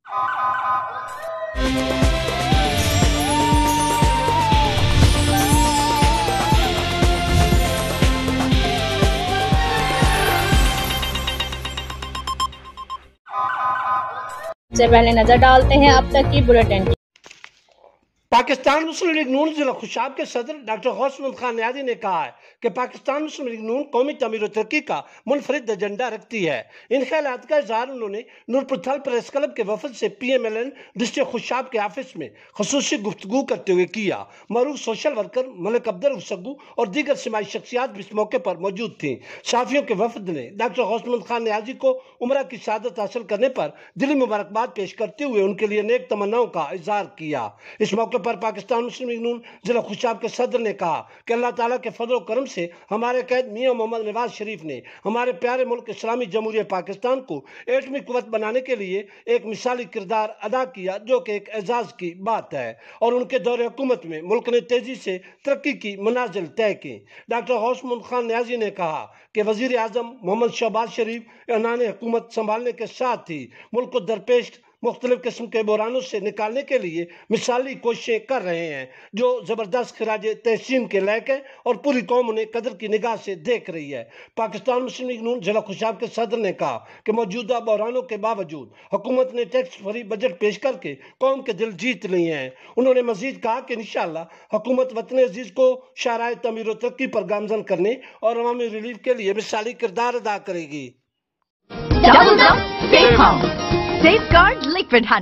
سے پہلے نظر ڈالتے ہیں اب تک کی بلیٹن کی۔ پاکستان مسلم لیگ نون ضلع خوشاب کے صدر ڈاکٹر غوث محمد خان نیازی نے کہا ہے کہ پاکستان مسلم لیگ نون قومی تعمیر و ترقی کا منفرد ایجنڈا رکھتی ہے۔ ان خیالات کا اظہار انہوں نے نورپور تھل پریس کلب کے وفد سے P M L N district Khushab کے آفس میں خصوصی گفتگو کرتے ہوئے کیا۔ معروف سوشل ورکر ملک عبدالرؤف سگو اور دیگر سماجی شخصیات بھی اس موقع پر موجود تھیں۔ صحافیوں کے وفد نے ڈاکٹر غوث محمد خان نیازی کو عمرہ کی شہادت حاصل کرنے پر دلی مبارکباد پیش کرتے ہوئے ان کے لیے نیک تمناؤں کا اظہار کیا۔ اس موقع پر پاکستان مسلم لیگ نون ضلع خوشاب کے صدر نے کہا کہ اللہ تعالیٰ کے فضل و کرم سے ہمارے قائد میاں محمد نواز شریف نے ہمارے پیارے ملک اسلامی جمہوریہ پاکستان کو ایٹمی قوت بنانے کے لیے ایک مثالی کردار ادا کیا، جو کہ ایک اعزاز کی بات ہے، اور ان کے دور حکومت میں ملک نے تیزی سے ترقی کی منازل طے کی۔ ڈاکٹر غوث محمد خان نیازی نے کہا کہ وزیر اعظم محمد شہباز شریف اعلان حکومت سنبھالنے کے ساتھ ہی ملک کو درپیش مختلف قسم کے بحرانوں سے نکالنے کے لیے مثالی کوششیں کر رہے ہیں، جو زبردست خراج تحسین کے لائق ہے اور پوری قوم انہیں قدر کی نگاہ سے دیکھ رہی ہے۔ پاکستان مسلم لیگ نون ضلع خوشاب کے صدر نے کہا کہ موجودہ بحرانوں کے باوجود حکومت نے ٹیکس فری بجٹ پیش کر کے قوم کے دل جیت لیے ہیں۔ انہوں نے مزید کہا کہ انشاءاللہ حکومت وطن عزیز کو شاہراہ تعمیر و ترقی پر گامزن کرنے اور عوامی ریلیف کے لیے مثالی کردار ادا کرے گی۔ Safeguard Liquid Honey.